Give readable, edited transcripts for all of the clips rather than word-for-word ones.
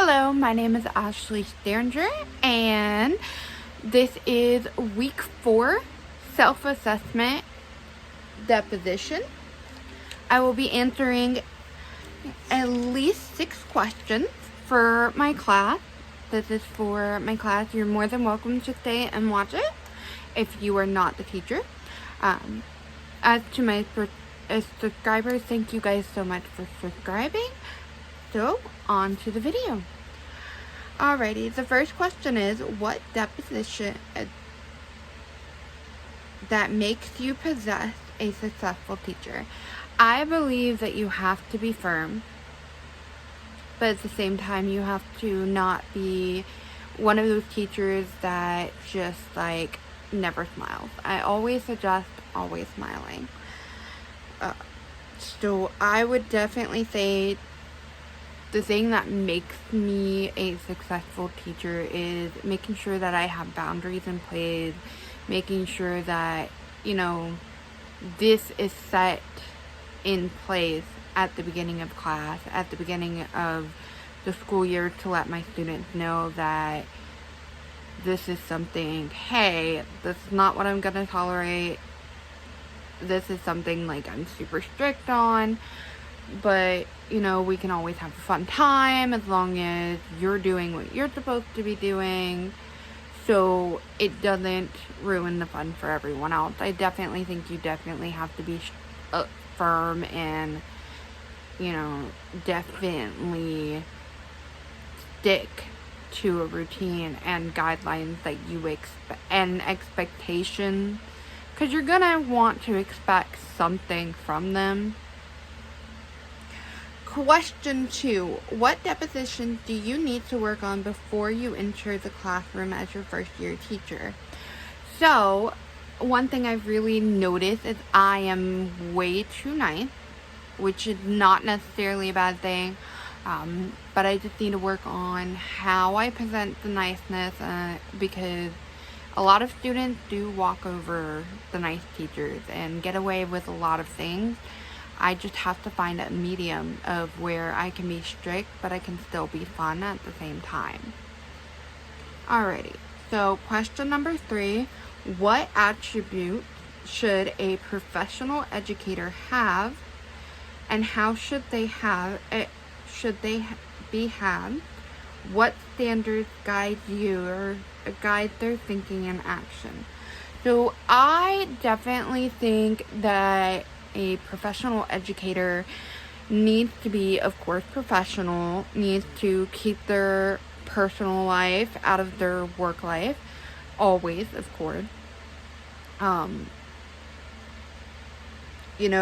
Hello, my name is Ashley Sterringer, and this is week 4 self-assessment deposition. I will be answering at least 6 questions for my class. This is for my class. You're more than welcome to stay and watch it if you are not the teacher. As to my subscribers, thank you guys so much for subscribing. So, on to the video. Alrighty, the first question is, what deposition that makes you possess a successful teacher? I believe that you have to be firm, but at the same time, you have to not be one of those teachers that just never smiles. I always suggest always smiling. So I would definitely say the thing that makes me a successful teacher is making sure that I have boundaries in place, making sure that, this is set in place at the beginning of class, at the beginning of the school year, to let my students know that this is something, hey, this is not what I'm going to tolerate. This is something I'm super strict on. But, we can always have a fun time as long as you're doing what you're supposed to be doing, so it doesn't ruin the fun for everyone else. I definitely think you definitely have to be firm and, definitely stick to a routine and guidelines that you expect and expectations, because you're gonna want to expect something from them. Question 2. What depositions do you need to work on before you enter the classroom as your first year teacher? So, one thing I've really noticed is I am way too nice, which is not necessarily a bad thing, but I just need to work on how I present the niceness, because a lot of students do walk over the nice teachers and get away with a lot of things. I just have to find a medium of where I can be strict, but I can still be fun at the same time. Alrighty, so question number 3. What attributes should a professional educator have, and how should they be had? What standards guide you or guide their thinking and action? So I definitely think that a professional educator needs to be, of course, professional, needs to keep their personal life out of their work life, always, of course. You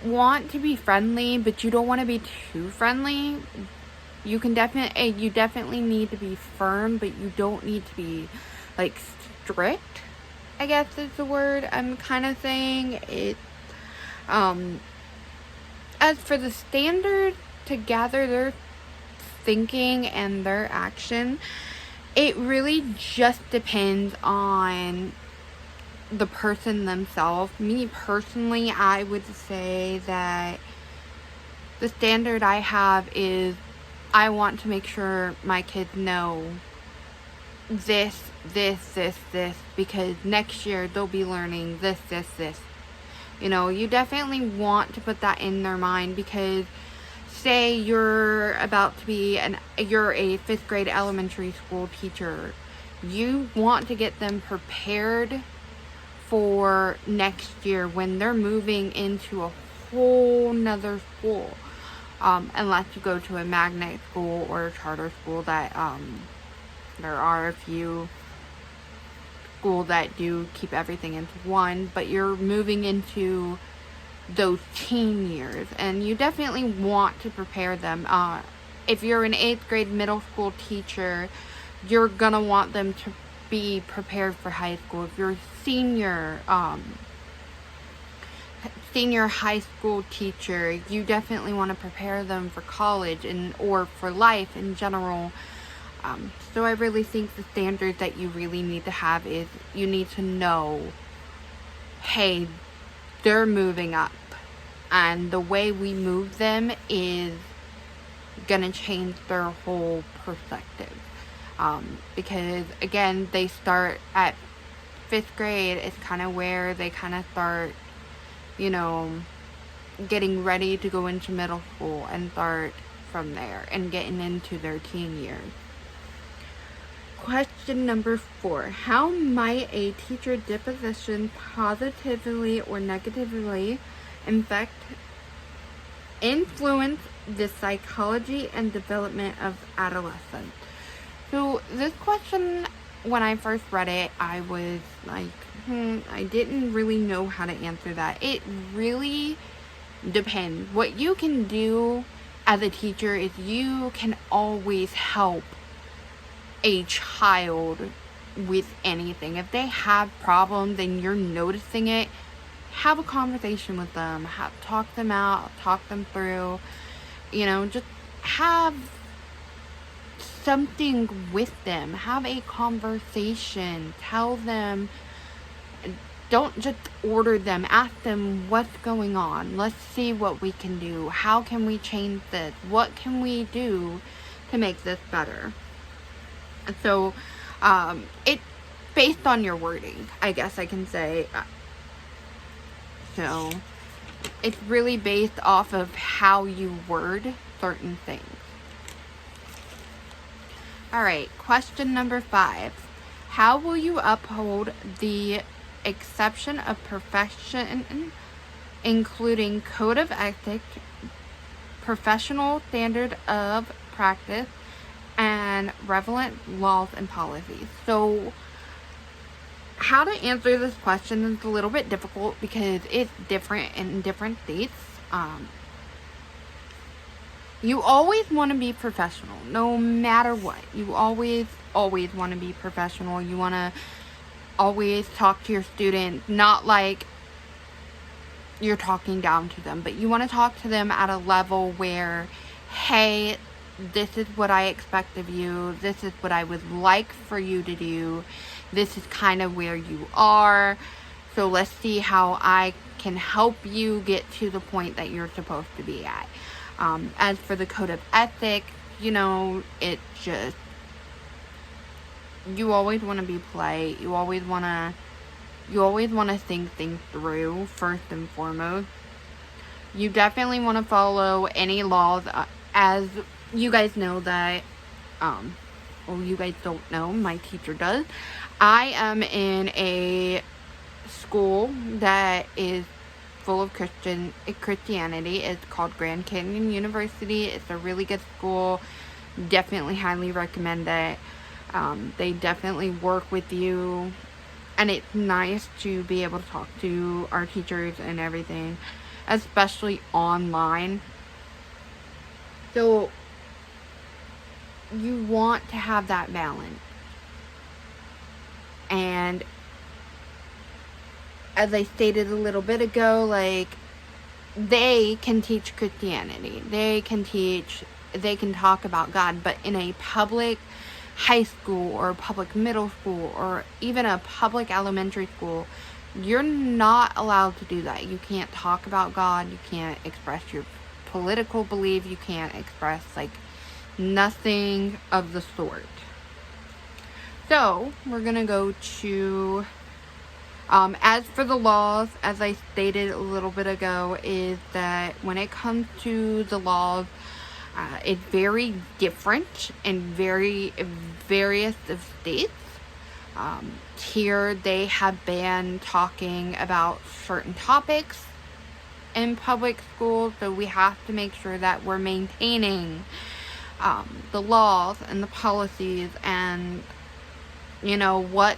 want to be friendly, but you don't want to be too friendly. You definitely need to be firm, but you don't need to be strict, I guess is the word I'm kind of saying. It, as for the standard to gather their thinking and their action, it really just depends on the person themselves. Me personally, I would say that the standard I have is I want to make sure my kids know this, because next year they'll be learning this. You definitely want to put that in their mind, because say you're about to be you're a 5th grade elementary school teacher. You want to get them prepared for next year when they're moving into a whole nother school. Unless you go to a magnet school or a charter school that, there are a few schools that do keep everything into one, but you're moving into those teen years, and you definitely want to prepare them. If you're an 8th grade middle school teacher, you're gonna want them to be prepared for high school. If you're a senior high school teacher, you definitely want to prepare them for college or for life in general. So I really think the standard that you really need to have is you need to know, hey, they're moving up, and the way we move them is gonna change their whole perspective. Because again, they start at 5th grade. It's kind of where they kind of start, getting ready to go into middle school and start from there and getting into their teen years. Question number 4. How might a teacher disposition positively or negatively influence the psychology and development of adolescents? So this question, when I first read it, I was like, I didn't really know how to answer that. It really depends. What you can do as a teacher is you can always help a child with anything. If they have problems and you're noticing it, have a conversation with them, talk them out, talk them through, just have something with them, have a conversation, tell them, don't just order them, ask them what's going on, let's see what we can do, how can we change this, what can we do to make this better. So, it's based on your wording, I guess I can say. So, it's really based off of how you word certain things. Alright, question number 5. How will you uphold the exception of profession, including code of ethics, professional standard of practice, and relevant laws and policies? So, how to answer this question is a little bit difficult because it's different in different states. You always want to be professional, no matter what. You always want to be professional. You want to always talk to your students, not like you're talking down to them, but you want to talk to them at a level where, hey, this is what I expect of you, this is what I would like for you to do, this is kind of where you are, so let's see how I can help you get to the point that you're supposed to be at. As for the code of ethics, it just, you always want to be polite, you always want to think things through first and foremost. You definitely want to follow any laws, as you guys know that, you guys don't know, my teacher does. I am in a school that is full of Christianity. It's called Grand Canyon University. It's a really good school. Definitely highly recommend it. They definitely work with you, and it's nice to be able to talk to our teachers and everything, especially online. So you want to have that balance. And as I stated a little bit ago, they can teach Christianity. They can talk about God, but in a public high school or public middle school or even a public elementary school, you're not allowed to do that. You can't talk about God. You can't express your political belief. You can't express nothing of the sort. So we're gonna go to as for the laws, as I stated a little bit ago, is that when it comes to the laws, it's very different in various states. Here they have banned talking about certain topics in public schools, so we have to make sure that we're maintaining the laws and the policies and what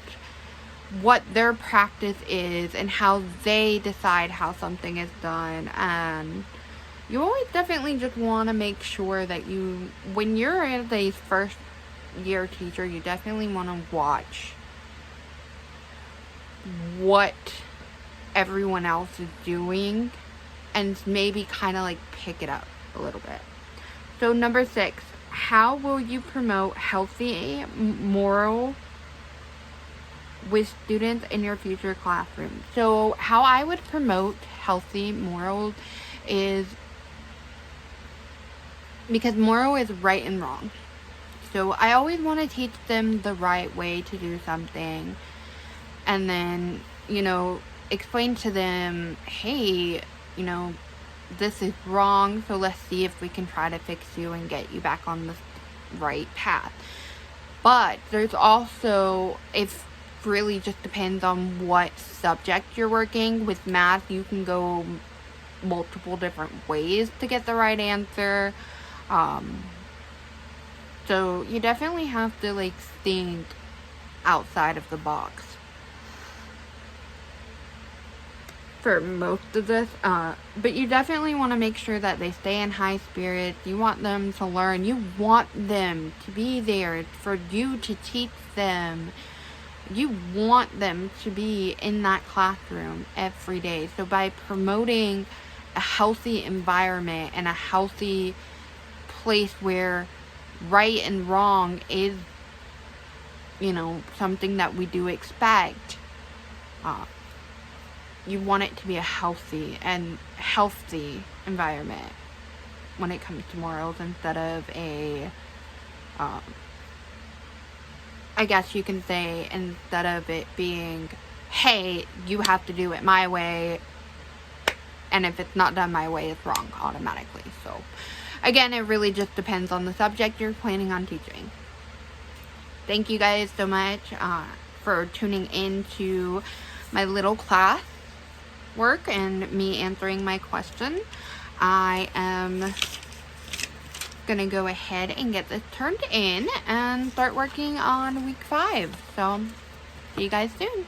their practice is and how they decide how something is done. And you always definitely just want to make sure that when you're as a first year teacher, you definitely want to watch what everyone else is doing and maybe kind of pick it up a little bit. So number 6, how will you promote healthy moral with students in your future classroom? So how I would promote healthy morals is because moral is right and wrong. So I always want to teach them the right way to do something, and then, explain to them, hey, this is wrong, so let's see if we can try to fix you and get you back on the right path. But there's also, it really just depends on what subject you're working. With math, you can go multiple different ways to get the right answer. So you definitely have to think outside of the box for most of this, but you definitely want to make sure that they stay in high spirits. You want them to learn. You want them to be there for you to teach them. You want them to be in that classroom every day. So by promoting a healthy environment and a healthy place where right and wrong is, something that we do expect, you want it to be a healthy environment when it comes to morals, instead of I guess you can say, instead of it being, hey, you have to do it my way, and if it's not done my way, it's wrong automatically. So again, it really just depends on the subject you're planning on teaching. Thank you guys so much for tuning in to my little class work and me answering my question. I am gonna go ahead and get this turned in and start working on week 5. So see you guys soon.